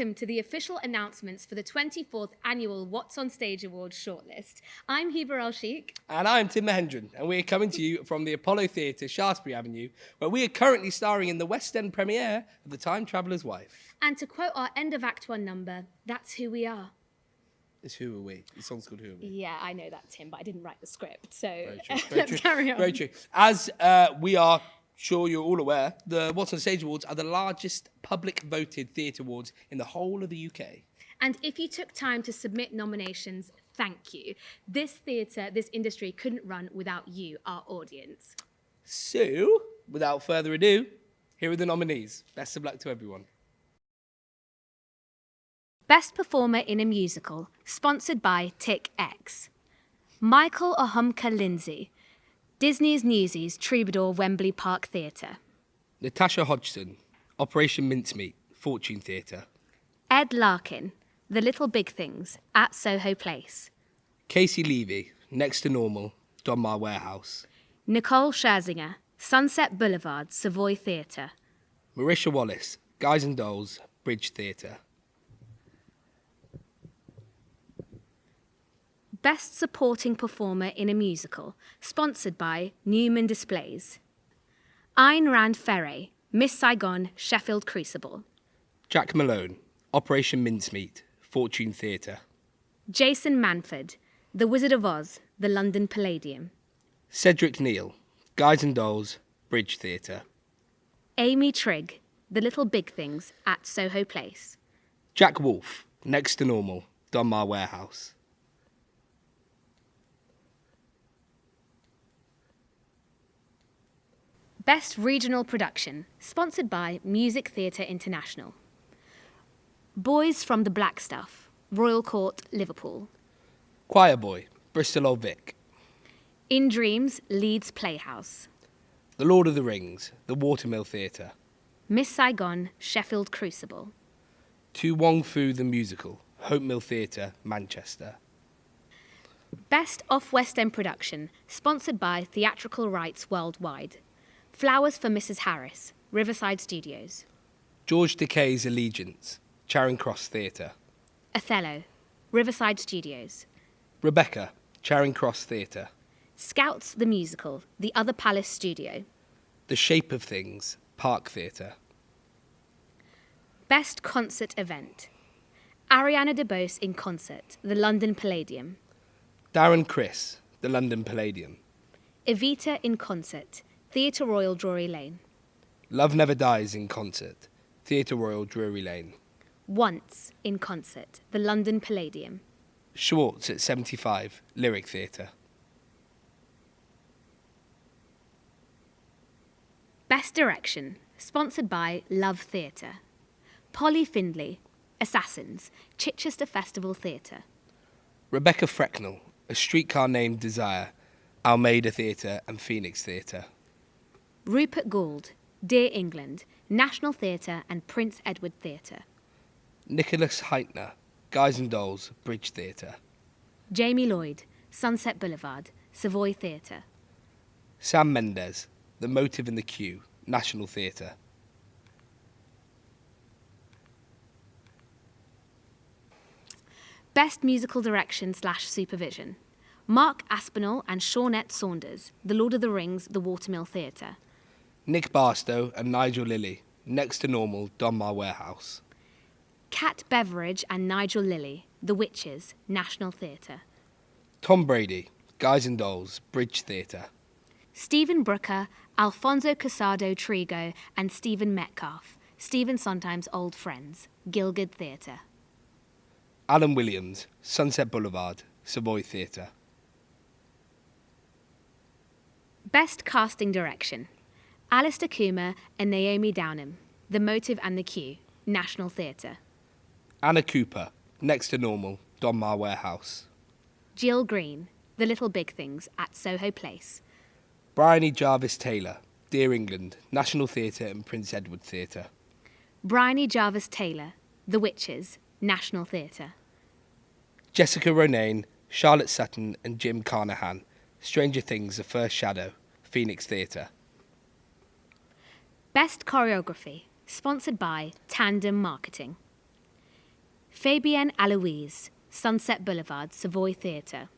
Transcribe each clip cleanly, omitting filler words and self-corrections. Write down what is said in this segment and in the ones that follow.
welcome to the official announcements for the 24th Annual WhatsOnStage Awards shortlist. I'm Hiba Elchikhe. And I'm Tim Mahendran, and we're coming to you from the Apollo Theatre, Shaftesbury Avenue, where we are currently starring in the West End premiere of The Time Traveller's Wife. And to quote our end of Act 1 number, that's who we are. It's Who Are We? The song's called Who Are We? Yeah, I know that, Tim, but I didn't write the script, so Very true. let's carry on. Very true. As we are sure you're all aware, the WhatsOnStage Awards are the largest public voted theatre awards in the whole of the UK. And if you took time to submit nominations, thank you. This theatre, this industry couldn't run without you, our audience. So, without further ado, here are the nominees. Best of luck to everyone. Best Performer in a Musical, sponsored by TikX. Michael Ohumka Lindsay, Disney's Newsies, Troubadour, Wembley Park Theatre. Natasha Hodgson, Operation Mincemeat, Fortune Theatre. Ed Larkin, The Little Big Things, at Soho Place. Casey Levy, Next to Normal, Donmar Warehouse. Nicole Scherzinger, Sunset Boulevard, Savoy Theatre. Marisha Wallace, Guys and Dolls, Bridge Theatre. Best Supporting Performer in a Musical, sponsored by Newman Displays. Ayn Rand Ferre, Miss Saigon, Sheffield Crucible. Jack Malone, Operation Mincemeat, Fortune Theatre. Jason Manford, The Wizard of Oz, The London Palladium. Cedric Neal, Guys and Dolls, Bridge Theatre. Amy Trigg, The Little Big Things, at Soho Place. Jack Wolfe, Next to Normal, Donmar Warehouse. Best Regional Production, sponsored by Music Theatre International. Boys from the Black Stuff, Royal Court, Liverpool. Choir Boy, Bristol Old Vic. In Dreams, Leeds Playhouse. The Lord of the Rings, The Watermill Theatre. Miss Saigon, Sheffield Crucible. To Wong Fu the Musical, Hope Mill Theatre, Manchester. Best Off-West End Production, sponsored by Theatrical Rights Worldwide. Flowers for Mrs. Harris, Riverside Studios. George Takei's Allegiance, Charing Cross Theatre. Othello, Riverside Studios. Rebecca, Charing Cross Theatre. Scouts the Musical, The Other Palace Studio. The Shape of Things, Park Theatre. Best Concert Event. Ariana DeBose in Concert, The London Palladium. Darren Criss, The London Palladium. Evita in Concert, Theatre Royal Drury Lane. Love Never Dies in Concert, Theatre Royal Drury Lane. Once in Concert, The London Palladium. Schwartz at 75, Lyric Theatre. Best Direction, sponsored by Love Theatre. Polly Findlay, Assassins, Chichester Festival Theatre. Rebecca Frecknell, A Streetcar Named Desire, Almeida Theatre and Phoenix Theatre. Rupert Gould, Dear England, National Theatre and Prince Edward Theatre. Nicholas Heitner, Guys and Dolls, Bridge Theatre. Jamie Lloyd, Sunset Boulevard, Savoy Theatre. Sam Mendes, The Motive in the Queue, National Theatre. Best Musical Direction / Supervision. Mark Aspinall and Shawnette Saunders, The Lord of the Rings, The Watermill Theatre. Nick Barstow and Nigel Lilly, Next to Normal, Donmar Warehouse. Kat Beveridge and Nigel Lilly, The Witches, National Theatre. Tom Brady, Guys and Dolls, Bridge Theatre. Stephen Brooker, Alfonso Casado Trigo and Stephen Metcalfe, Stephen Sondheim's old friends, Gielgud Theatre. Alan Williams, Sunset Boulevard, Savoy Theatre. Best Casting Direction. Alistair Coomer and Naomi Downham, The Motive and the Queue, National Theatre. Anna Cooper, Next to Normal, Donmar Warehouse. Jill Green, The Little Big Things, at Soho Place. Bryony Jarvis Taylor, Dear England, National Theatre and Prince Edward Theatre. Bryony Jarvis Taylor, The Witches, National Theatre. Jessica Ronayne, Charlotte Sutton and Jim Carnahan, Stranger Things, The First Shadow, Phoenix Theatre. Best Choreography, sponsored by Tandem Marketing. Fabienne Aloise, Sunset Boulevard, Savoy Theatre.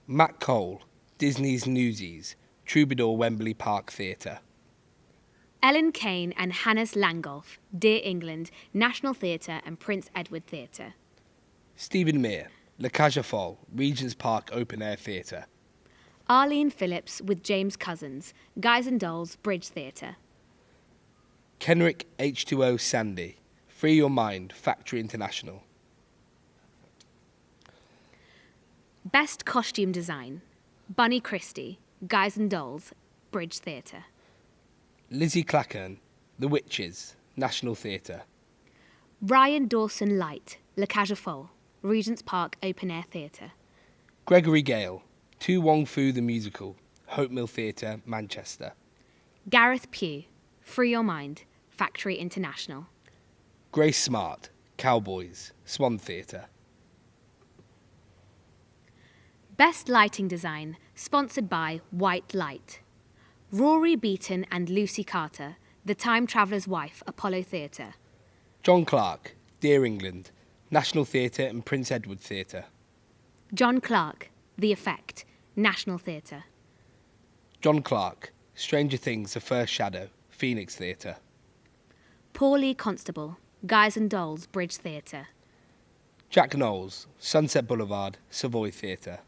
Matt Cole, Disney's Newsies, Troubadour Wembley Park Theatre. Ellen Kane and Hannes Langolf, Dear England, National Theatre and Prince Edward Theatre. Stephen Mear, La Cage aux Folles, Regent's Park Open Air Theatre. Arlene Phillips with James Cousins, Guys and Dolls, Bridge Theatre. Kenrick H2O Sandy, Free Your Mind, Factory International. Best Costume Design, Bunny Christie, Guys and Dolls, Bridge Theatre. Lizzie Clacken, The Witches, National Theatre. Ryan Dawson Light, La Cage aux Folles, Regent's Park Open Air Theatre. Gregory Gale, Tu Wong Fu the Musical, Hope Mill Theatre, Manchester. Gareth Pugh, Free Your Mind, Factory International. Grace Smart, Cowboys, Swan Theatre. Best Lighting Design, sponsored by White Light. Rory Beaton and Lucy Carter, The Time Traveller's Wife, Apollo Theatre. John Clark, Dear England, National Theatre and Prince Edward Theatre. John Clark, The Effect, National Theatre. John Clark, Stranger Things, The First Shadow, Phoenix Theatre. Paul Lee Constable, Guys and Dolls, Bridge Theatre. Jack Knowles, Sunset Boulevard, Savoy Theatre.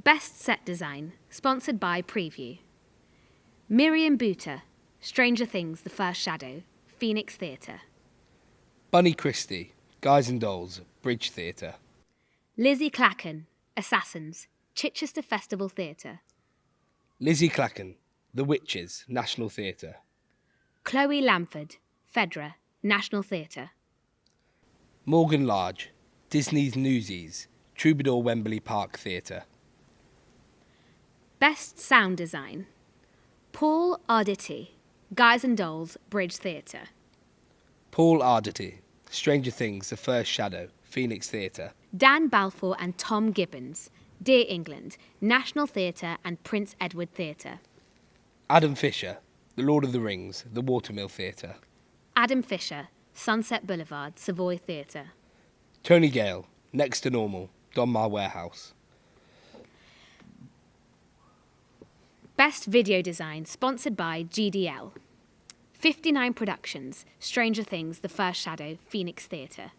Best Set Design, sponsored by Preview. Miriam Buter, Stranger Things, The First Shadow, Phoenix Theatre. Bunny Christie, Guys and Dolls, Bridge Theatre. Lizzie Clacken, Assassins, Chichester Festival Theatre. Lizzie Clacken, The Witches, National Theatre. Chloe Lamford, Fedra, National Theatre. Morgan Large, Disney's Newsies, Troubadour Wembley Park Theatre. Best Sound Design, Paul Arditi, Guys and Dolls, Bridge Theatre. Paul Arditi, Stranger Things, The First Shadow, Phoenix Theatre. Dan Balfour and Tom Gibbons, Dear England, National Theatre and Prince Edward Theatre. Adam Fisher, The Lord of the Rings, The Watermill Theatre. Adam Fisher, Sunset Boulevard, Savoy Theatre. Tony Gale, Next to Normal, Donmar Warehouse. Best Video Design, sponsored by GDL. 59 Productions, Stranger Things, The First Shadow, Phoenix Theatre.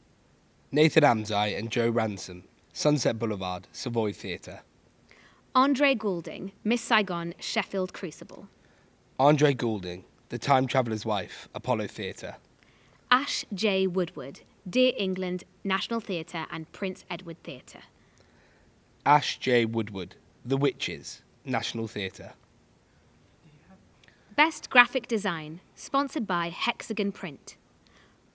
Nathan Amzai and Joe Ransom, Sunset Boulevard, Savoy Theatre. Andre Goulding, Miss Saigon, Sheffield Crucible. Andre Goulding, The Time Traveller's Wife, Apollo Theatre. Ash J. Woodward, Dear England, National Theatre and Prince Edward Theatre. Ash J. Woodward, The Witches, National Theatre. Best Graphic Design, sponsored by Hexagon Print.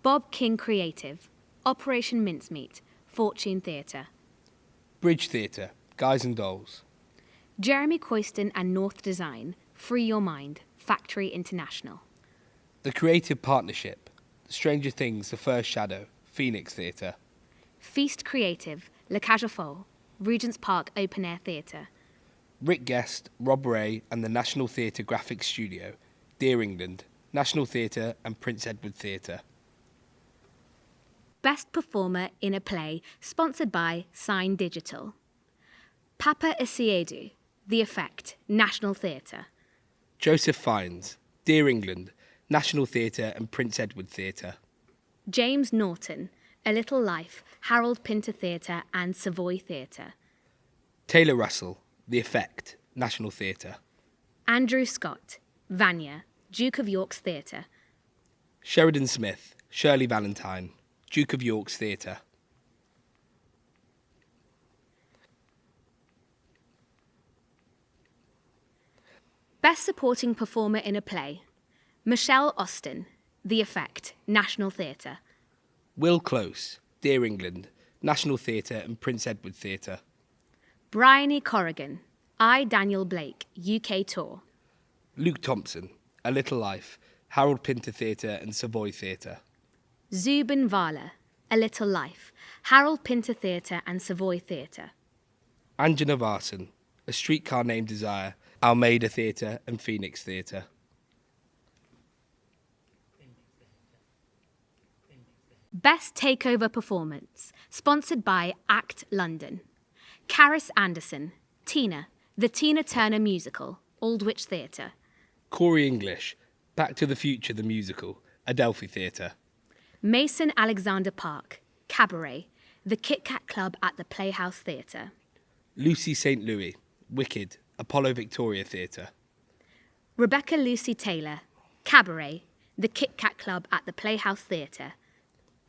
Bob King Creative, Operation Mincemeat, Fortune Theatre. Bridge Theatre, Guys and Dolls. Jeremy Coyston and North Design, Free Your Mind, Factory International. The Creative Partnership, Stranger Things, The First Shadow, Phoenix Theatre. Feast Creative, La Cage aux Folles, Regent's Park Open Air Theatre. Rick Guest, Rob Ray and the National Theatre Graphics Studio, Dear England, National Theatre and Prince Edward Theatre. Best Performer in a Play, sponsored by Sign Digital. Papa Isiedu, The Effect, National Theatre. Joseph Fiennes, Dear England, National Theatre and Prince Edward Theatre. James Norton, A Little Life, Harold Pinter Theatre and Savoy Theatre. Taylor Russell, The Effect, National Theatre. Andrew Scott, Vanya, Duke of York's Theatre. Sheridan Smith, Shirley Valentine, Duke of York's Theatre. Best Supporting Performer in a Play, Michelle Austin, The Effect, National Theatre. Will Close, Dear England, National Theatre and Prince Edward Theatre. Bryony Corrigan, I, Daniel Blake, UK Tour. Luke Thompson, A Little Life, Harold Pinter Theatre and Savoy Theatre. Zubin Vala, A Little Life, Harold Pinter Theatre and Savoy Theatre. Anjana Varsan, A Streetcar Named Desire, Almeida Theatre and Phoenix Theatre. Best Takeover Performance, sponsored by ACT London. Caris Anderson, Tina, The Tina Turner Musical, Aldwych Theatre. Corey English, Back to the Future the Musical, Adelphi Theatre. Mason Alexander Park, Cabaret, The Kit Kat Club at the Playhouse Theatre. Lucy St. Louis, Wicked, Apollo Victoria Theatre. Rebecca Lucy Taylor, Cabaret, The Kit Kat Club at the Playhouse Theatre.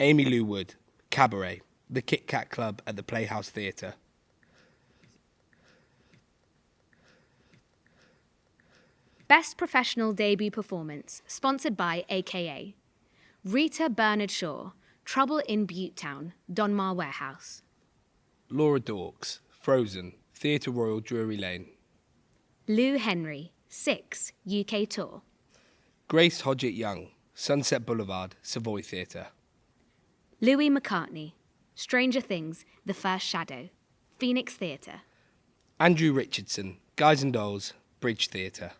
Amy Lou Wood, Cabaret, The Kit Kat Club at the Playhouse Theatre. Best Professional Debut Performance, sponsored by AKA. Rita Bernard Shaw, Trouble in Butetown, Donmar Warehouse. Laura Dorks, Frozen, Theatre Royal Drury Lane. Lou Henry, 6, UK Tour. Grace Hodgett Young, Sunset Boulevard, Savoy Theatre. Louis McCartney, Stranger Things, The First Shadow, Phoenix Theatre. Andrew Richardson, Guys and Dolls, Bridge Theatre.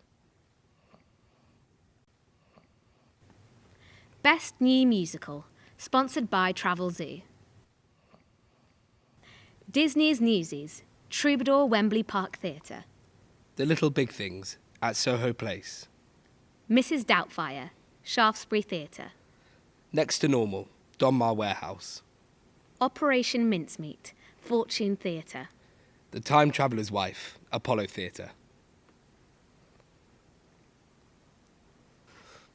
Best New Musical, sponsored by Travel Zoo. Disney's Newsies, Troubadour Wembley Park Theatre. The Little Big Things, at Soho Place. Mrs. Doubtfire, Shaftesbury Theatre. Next to Normal, Donmar Warehouse. Operation Mincemeat, Fortune Theatre. The Time Traveller's Wife, Apollo Theatre.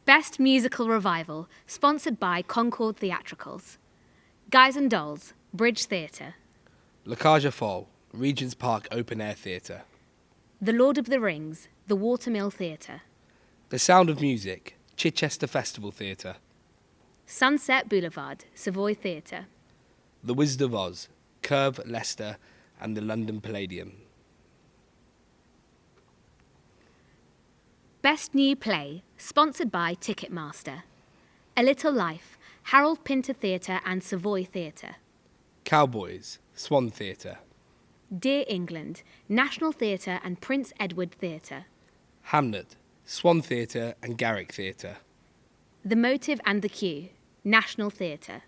Best Musical Revival, sponsored by Concord Theatricals. Guys and Dolls, Bridge Theatre. La Cage aux Folles, Regent's Park Open Air Theatre. The Lord of the Rings, The Watermill Theatre. The Sound of Music, Chichester Festival Theatre. Sunset Boulevard, Savoy Theatre. The Wizard of Oz, Curve, Leicester, and the London Palladium. Best New Play, sponsored by Ticketmaster. A Little Life, Harold Pinter Theatre and Savoy Theatre. Cowboys, Swan Theatre. Dear England, National Theatre and Prince Edward Theatre. Hamnet, Swan Theatre and Garrick Theatre. The Motive and the Cue, National Theatre.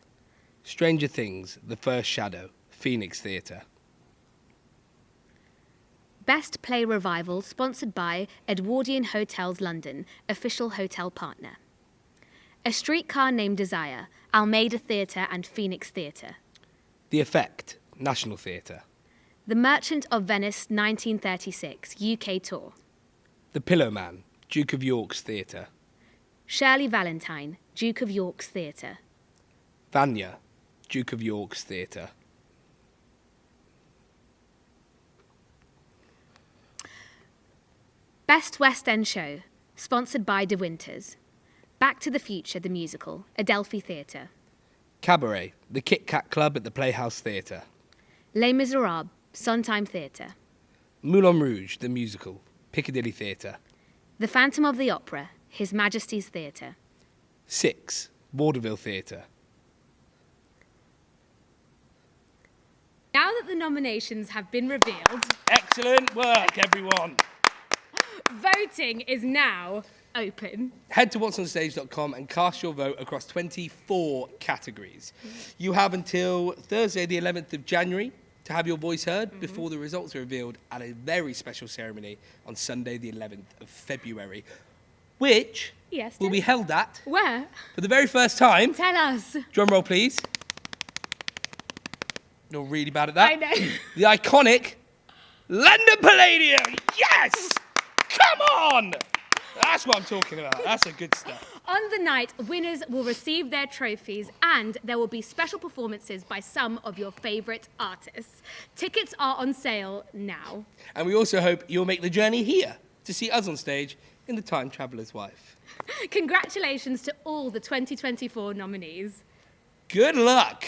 Stranger Things, The First Shadow, Phoenix Theatre. Best Play Revival, sponsored by Edwardian Hotels London, official hotel partner. A Streetcar Named Desire, Almeida Theatre and Phoenix Theatre. The Effect, National Theatre. The Merchant of Venice 1936, UK Tour. The Pillowman, Duke of York's Theatre. Shirley Valentine, Duke of York's Theatre. Vanya, Duke of York's Theatre. Best West End Show, sponsored by De Winters. Back to the Future, the musical, Adelphi Theatre. Cabaret, The Kit Kat Club at the Playhouse Theatre. Les Miserables, Sondheim Theatre. Moulin Rouge, the musical, Piccadilly Theatre. The Phantom of the Opera, His Majesty's Theatre. 6, Vaudeville Theatre. Now that the nominations have been revealed, Excellent work, everyone. voting is now open. Head to whatsonstage.com and cast your vote across 24 categories. You have until Thursday, the 11th of January, to have your voice heard before the results are revealed at a very special ceremony on Sunday, the 11th of February, which Yes, will Tim? be held at, Where? for the very first time, Tell us. drum roll please. You're really bad at that. I know. The iconic London Palladium. Yes! Come on! That's what I'm talking about. That's a good stuff. On the night, winners will receive their trophies and there will be special performances by some of your favourite artists. Tickets are on sale now. And we also hope you'll make the journey here to see us on stage in The Time Traveller's Wife. Congratulations to all the 2024 nominees. Good luck!